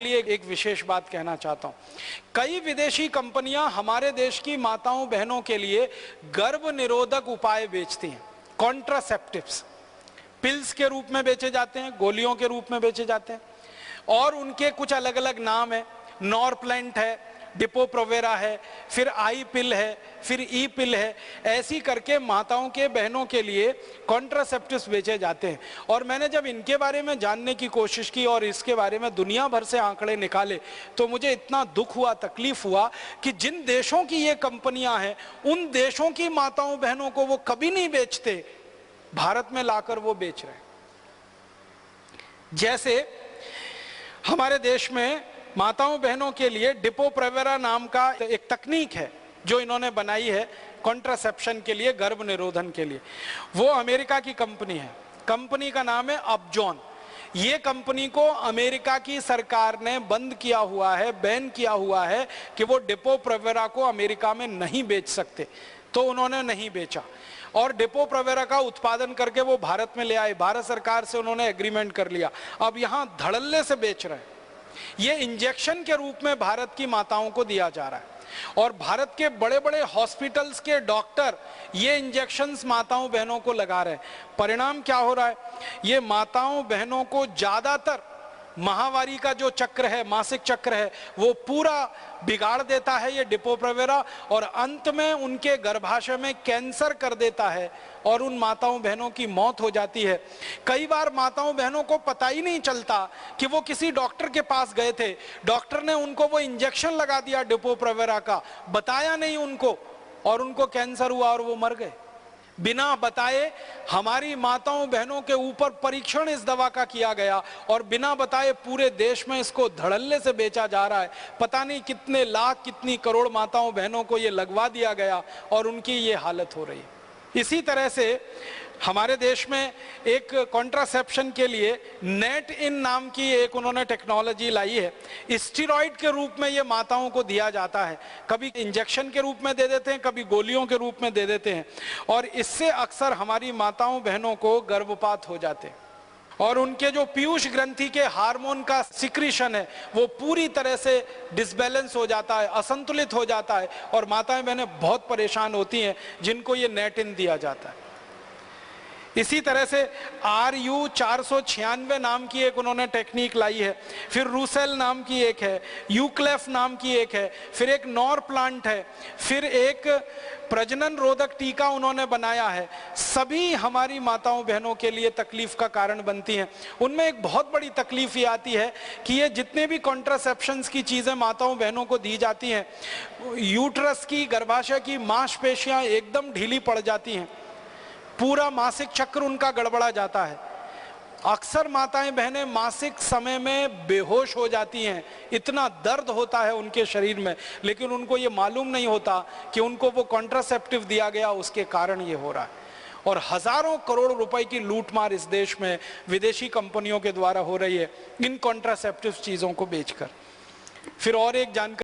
लिए एक विशेष बात कहना चाहता हूं। कई विदेशी कंपनियां हमारे देश की माताओं बहनों के लिए गर्भ निरोधक उपाय बेचती हैं। कॉन्ट्रासेप्टिव्स पिल्स के रूप में बेचे जाते हैं, गोलियों के रूप में बेचे जाते हैं और उनके कुछ अलग अलग नाम है। नॉरप्लेंट है, डिपो-प्रोवेरा है, फिर आई पिल है, फिर ई पिल है। ऐसी करके माताओं के बहनों के लिए कॉन्ट्रासेप्टिव्स बेचे जाते हैं। और मैंने जब इनके बारे में जानने की कोशिश की और इसके बारे में दुनिया भर से आंकड़े निकाले तो मुझे इतना दुख हुआ, तकलीफ हुआ कि जिन देशों की ये कंपनियां हैं उन देशों की माताओं बहनों को वो कभी नहीं बेचते, भारत में लाकर वो बेच रहे हैं। जैसे हमारे देश में माताओं बहनों के लिए डिपो-प्रोवेरा नाम का एक तकनीक है जो इन्होंने बनाई है कॉन्ट्रासेप्शन के लिए, गर्भ निरोधन के लिए। वो अमेरिका की कंपनी है, कंपनी का नाम है अपजॉन। ये कंपनी को अमेरिका की सरकार ने बंद किया हुआ है, बैन किया हुआ है कि वो डिपो-प्रोवेरा को अमेरिका में नहीं बेच सकते, तो उन्होंने नहीं बेचा। और डिपो-प्रोवेरा का उत्पादन करके वो भारत में ले आए, भारत सरकार से उन्होंने एग्रीमेंट कर लिया, अब यहां धड़ल्ले से बेच रहे हैं। ये इंजेक्शन के रूप में भारत की माताओं को दिया जा रहा है और भारत के बड़े बड़े हॉस्पिटल्स के डॉक्टर ये इंजेक्शंस माताओं बहनों को लगा रहे हैं। परिणाम क्या हो रहा है, ये माताओं बहनों को ज्यादातर माहवारी का जो चक्र है, मासिक चक्र है, वो पूरा बिगाड़ देता है ये डिपो-प्रोवेरा और अंत में उनके गर्भाशय में कैंसर कर देता है और उन माताओं बहनों की मौत हो जाती है। कई बार माताओं बहनों को पता ही नहीं चलता कि वो किसी डॉक्टर के पास गए थे, डॉक्टर ने उनको वो इंजेक्शन लगा दिया डिपो-प्रोवेरा का, बताया नहीं उनको और उनको कैंसर हुआ और वो मर गए। बिना बताए हमारी माताओं बहनों के ऊपर परीक्षण इस दवा का किया गया और बिना बताए पूरे देश में इसको धड़ल्ले से बेचा जा रहा है। पता नहीं कितने लाख, कितनी करोड़ माताओं बहनों को ये लगवा दिया गया और उनकी ये हालत हो रही है। इसी तरह से हमारे देश में एक कॉन्ट्रासेप्शन के लिए नेट इन नाम की एक उन्होंने टेक्नोलॉजी लाई है। स्टेरॉइड के रूप में ये माताओं को दिया जाता है, कभी इंजेक्शन के रूप में दे देते हैं, कभी गोलियों के रूप में दे देते हैं और इससे अक्सर हमारी माताओं बहनों को गर्भपात हो जाते हैं और उनके जो पीयूष ग्रंथि के हार्मोन का सिक्रीशन है वो पूरी तरह से डिसबैलेंस हो जाता है, असंतुलित हो जाता है और माताएं बहनें बहुत परेशान होती हैं जिनको ये नेट इन दिया जाता है। इसी तरह से RU496 नाम की एक उन्होंने टेक्निक लाई है, फिर रूसेल नाम की एक है, यूक्लेफ नाम की एक है, फिर एक नॉर प्लांट है, फिर एक प्रजनन रोधक टीका उन्होंने बनाया है। सभी हमारी माताओं बहनों के लिए तकलीफ का कारण बनती हैं। उनमें एक बहुत बड़ी तकलीफ ये आती है कि ये जितने भी कॉन्ट्रासेप्शंस की चीज़ें माताओं बहनों को दी जाती हैं, यूट्रस की, गर्भाशय की मांसपेशियां एकदम ढीली पड़ जाती हैं, पूरा मासिक चक्र उनका गड़बड़ा जाता है। अक्सर माताएं बहनें मासिक समय में बेहोश हो जाती हैं, इतना दर्द होता है उनके शरीर में, लेकिन उनको ये मालूम नहीं होता कि उनको वो कॉन्ट्रासेप्टिव दिया गया, उसके कारण ये हो रहा है। और हजारों करोड़ रुपए की लूटमार इस देश में विदेशी कंपनियों के द्वारा हो रही है इन कॉन्ट्रासेप्टिव चीजों को बेचकर। फिर और एक जानकारी